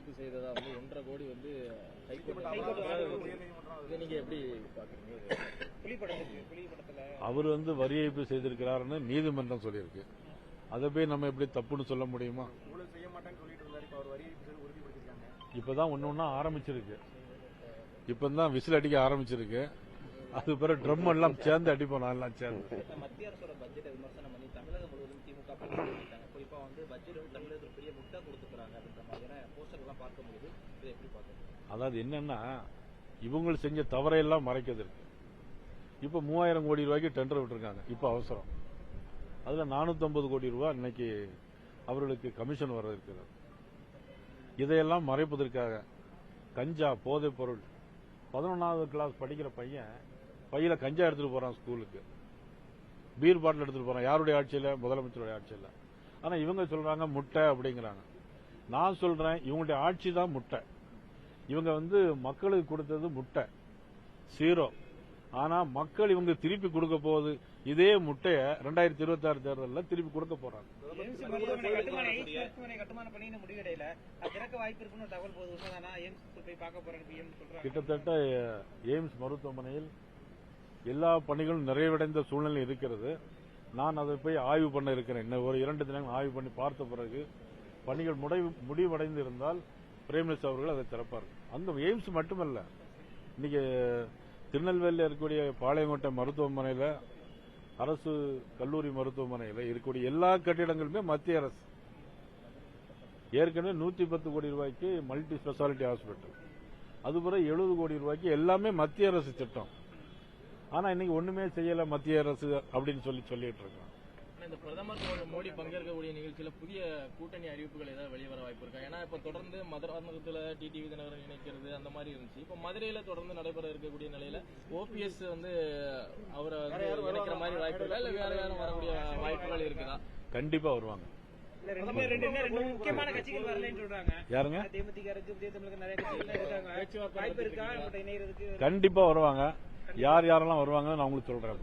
அறிவிப்பு செய்ததா வந்து 1.5 கோடி வந்து நீங்க எப்படி பாக்குறீங்க? அவர் வந்து வரி ஏய்ப்பு செய்திருக்கிறாருன்னு நீதிமன்றம் சொல்லியிருக்கு. அதை போய் நம்ம எப்படி தப்புன்னு சொல்ல முடியுமா? இப்பதான் ஒன்னொன்னா ஆரம்பிச்சிருக்கு. இப்பதான் விசில் அடிக்க ஆரம்பிச்சிருக்கு. அது பிறகு ட்ரம் எல்லாம் சேர்ந்து அடிப்போம். நான் சேர்ந்து மத்திய அரசோட பட்ஜெட்டை விமர்சனம் பண்ணி தமிழகம் முழுவதும் திமுக பண்ணிட்டாங்க. குறிப்பா வந்து பட்ஜெட் வந்து தமிழகத்தில் பெரிய முட்டை கொடுத்துக்கிறாங்க அப்படின்ற மாதிரியான போஸ்டர் எல்லாம் பார்க்க முடியுது. இதை எப்படி பார்க்கணும்? அதாவது என்னன்னா, இவங்க செஞ்ச தவறையெல்லாம் மறைக்கிறது இருக்கு. இப்ப 3000 கோடி ரூபாய்க்கு டெண்டர் விட்டுருக்காங்க. இப்ப அவசரம். அதுல 450 கோடி ரூபாய் இன்னைக்கு அவர்களுக்கு கமிஷன் வர இருக்கிறது. இதையெல்லாம் மறைப்பதற்காக கஞ்சா போதைப் பொருள் 11வது கிளாஸ் படிக்கிற பையன் பையில கஞ்சா எடுத்துட்டு போறான் ஸ்கூலுக்கு. பீர் பாட்டில் எடுத்துட்டு போறான். யாருடைய ஆட்சியில? முதலமைச்சருடைய ஆட்சியில. ஆனா இவங்க சொல்றாங்க முட்டை அப்படிங்கிறாங்க. நான் சொல்றேன் இவங்களுடைய ஆட்சி தான் முட்டை. இவங்க வந்து மக்களுக்கு கொடுத்தது முட்டை 0. ஆனா மக்கள் இவங்க திருப்பி கொடுக்க போகுது இதே முட்டைய 2026 தேர்தலில் திருப்பி கொடுக்க போறாங்க. கிட்டத்தட்ட எய்ம்ஸ் மருத்துவமனையில் எல்லா பணிகளும் நிறைவடைந்த சூழ்நிலை இருக்கிறது. நான் அதை போய் ஆய்வு பண்ண இருக்கிறேன். இன்னும் ஒரு 2 தினங்கள் ஆய்வு பண்ணி பார்த்த பிறகு பணிகள் முடிவடைந்து இருந்தால் பிரைம் மினிஸ்டர் அவர்கள் அதை திறப்பார்கள். அந்த எய்ம்ஸ் மட்டுமல்ல, இன்னைக்கு திருநெல்வேலியில் இருக்கக்கூடிய பாளையங்கோட்டை மருத்துவமனையில், அரசு கல்லூரி மருத்துவமனையில் இருக்கக்கூடிய எல்லா கட்டிடங்களுமே மத்திய அரசு. ஏற்கனவே 110 கோடி ரூபாய்க்கு மல்டி ஸ்பெஷாலிட்டி ஹாஸ்பிட்டல், அதுபோல 70 கோடி ரூபாய்க்கு எல்லாமே மத்திய அரசு திட்டம். ஆனா இன்னைக்கு ஒண்ணுமே செய்யல மத்திய அரசு அப்படின்னு சொல்லிட்டு இருக்காங்க. இந்த பிரதமர் மோடி பங்கேற்கக்கூடிய நிகழ்ச்சியில புதிய கூட்டணி அறிவிப்புகள் ஏதாவது வெளிவர வாய்ப்பு இருக்கா? ஏன்னா இப்ப தொடர்ந்து மதுராந்தகத்துல டிடிவி தினகரன் இணைக்கிறது அந்த மாதிரி இருந்துச்சு. இப்ப மதுரையில தொடர்ந்து நடைபெற இருக்கக்கூடிய நிலையில ஓபிஎஸ் வந்து அவரை இணைக்கிற மாதிரி வாய்ப்புகள் இல்ல வேற யாரும் வரக்கூடிய வாய்ப்புகள் இருக்குதா? கண்டிப்பா வருவாங்க. முக்கியமான கட்சிகள் வரலன்னு சொல்றாங்க. யாருங்க? தேமுதிக இருக்கு, விஜய் தமிழுக்கு நிறைய கட்சிகள் இருக்காங்க. வாய்ப்பு இருக்கா இணையறதுக்கு? கண்டிப்பா வருவாங்க. யாரெல்லாம் வருவாங்கன்னு நான் உங்களுக்கு சொல்றேன்.